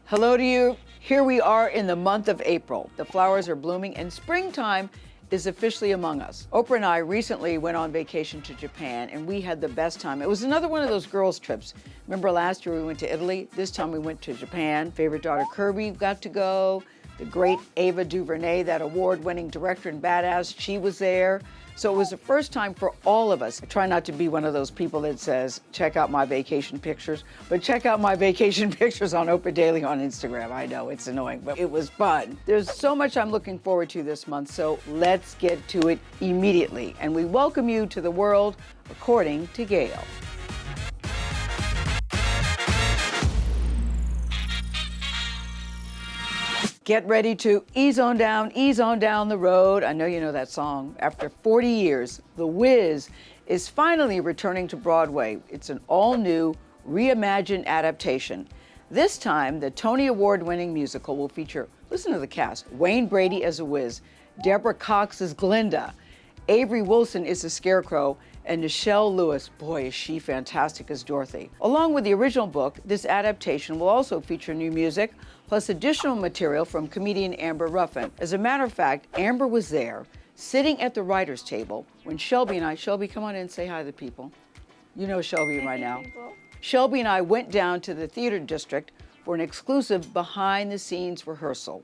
Hello to you. Here we are in the month of April. The flowers are blooming and springtime is officially among us. Oprah and I recently went on vacation to Japan and we had the best time. It was another one of those girls' trips. Remember last year we went to Italy? This time we went to Japan. Favorite daughter Kirby got to go. The great Ava DuVernay, that award-winning director and badass, she was there. So it was the first time for all of us. I try not to be one of those people that says, check out my vacation pictures, but check out my vacation pictures on Oprah Daily on Instagram. I know it's annoying, but it was fun. There's so much I'm looking forward to this month, so let's get to it immediately. And we welcome you to the world according to Gayle. Get ready to ease on down the road. I know you know that song. After 40 years, The Wiz is finally returning to Broadway. It's an all-new, reimagined adaptation. This time, the Tony Award-winning musical will feature, listen to the cast, Wayne Brady as a Wiz, Deborah Cox as Glinda, Avery Wilson is the Scarecrow, and Nichelle Lewis, boy, is she fantastic as Dorothy. Along with the original book, this adaptation will also feature new music, plus additional material from comedian Amber Ruffin. As a matter of fact, Amber was there, sitting at the writer's table, when Shelby and I, Shelby, come on in and say hi to the people. You know Shelby by now. Shelby and I went down to the theater district for an exclusive behind-the-scenes rehearsal.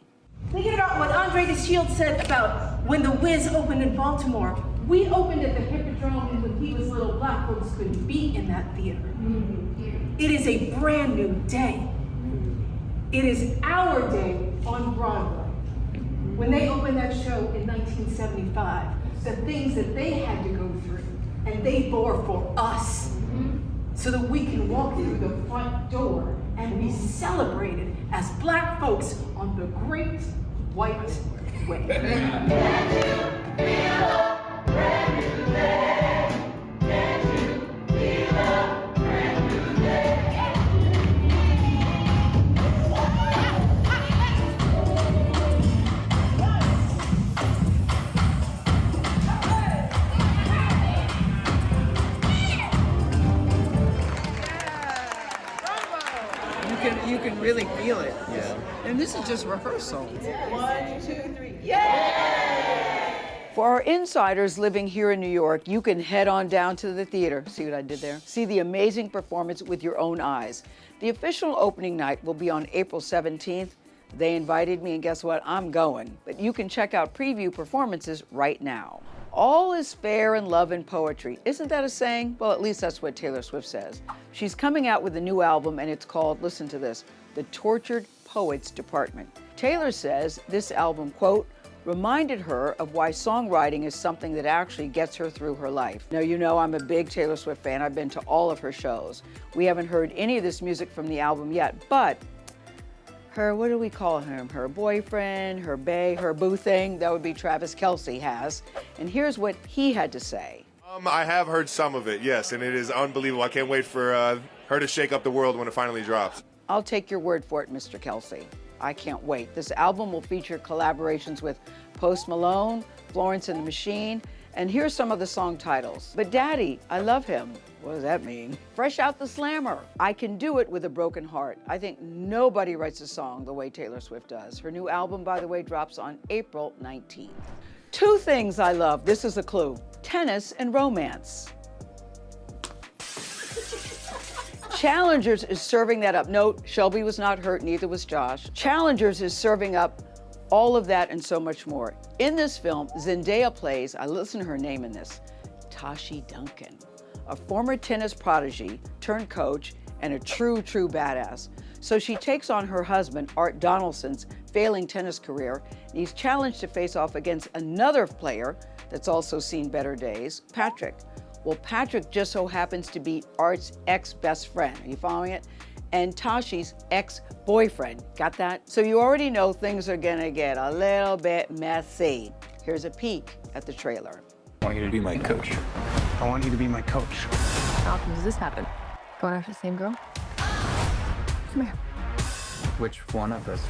Thinking about what Andre the Shield said about when The Wiz opened in Baltimore. We opened at the Hippodrome, and when he was little, black folks couldn't be in that theater. It is a brand new day. It is our day on Broadway. When they opened that show in 1975, the things that they had to go through, and they bore for us, so that we can walk through the front door and be celebrated as black folks on the great white way. You can really feel it. Yeah. And this is just rehearsal. 1, 2, 3, yay! For our insiders living here in New York, you can head on down to the theater. See what I did there? See the amazing performance with your own eyes. The official opening night will be on April 17th. They invited me, and guess what? I'm going. But you can check out preview performances right now. All is fair in love and poetry. Isn't that a saying? Well, at least that's what Taylor Swift says. She's coming out with a new album, and it's called, listen to this, The Tortured Poets Department. Taylor says this album, quote, reminded her of why songwriting is something that actually gets her through her life. Now, you know I'm a big Taylor Swift fan. I've been to all of her shows. We haven't heard any of this music from the album yet, but her, what do we call him? Her boyfriend, her bae, her boo thing, that would be Travis Kelce has. And here's what he had to say. I have heard some of it, yes, and it is unbelievable. I can't wait for her to shake up the world when it finally drops. I'll take your word for it, Mr. Kelce. I can't wait. This album will feature collaborations with Post Malone, Florence and the Machine, and here's some of the song titles. But Daddy, I Love Him. What does that mean? Fresh Out the Slammer. I Can Do It With a Broken Heart. I think nobody writes a song the way Taylor Swift does. Her new album, by the way, drops on April 19th. Two things I love. This is a clue. Tennis and romance. Challengers is serving that up. Note, Shelby was not hurt, neither was Josh. Challengers is serving up all of that and so much more. In this film, Zendaya plays, I listen to her name in this, Tashi Duncan, a former tennis prodigy turned coach and a true badass. So she takes on her husband, Art Donaldson's failing tennis career, and he's challenged to face off against another player that's also seen better days, Patrick. Well, Patrick just so happens to be Art's ex-best friend. Are you following it? And Tashi's ex-boyfriend. Got that? So you already know things are gonna get a little bit messy. Here's a peek at the trailer. I want you to be my coach. I want you to be my coach. How often does this happen? Going after the same girl? Come here. Which one of us?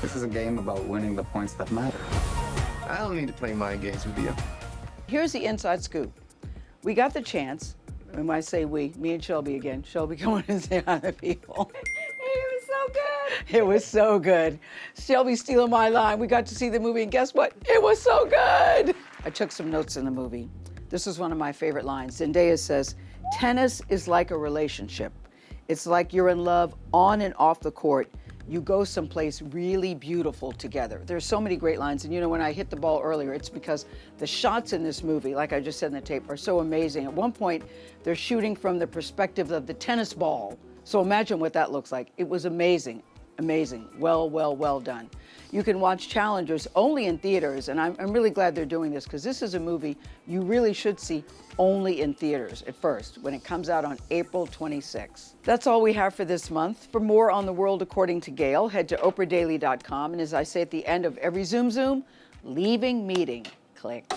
This is a game about winning the points that matter. I don't need to play mind games with you. Here's the inside scoop. We got the chance, and when I say we, me and Shelby again, Shelby, come on and say hi to people. It was so good. It was so good. Shelby stealing my line. We got to see the movie, and guess what? It was so good. I took some notes in the movie. This is one of my favorite lines. Zendaya says, tennis is like a relationship. It's like you're in love on and off the court. You go someplace really beautiful together. There's so many great lines. And you know, when I hit the ball earlier, it's because the shots in this movie, like I just said in the tape, are so amazing. At one point, they're shooting from the perspective of the tennis ball. So imagine what that looks like. It was amazing, amazing. Well done. You can watch Challengers only in theaters, and I'm really glad they're doing this because this is a movie you really should see only in theaters at first when it comes out on April 26th. That's all we have for this month. For more on the world according to Gayle, head to oprahdaily.com, and as I say at the end of every Zoom, leaving meeting, click.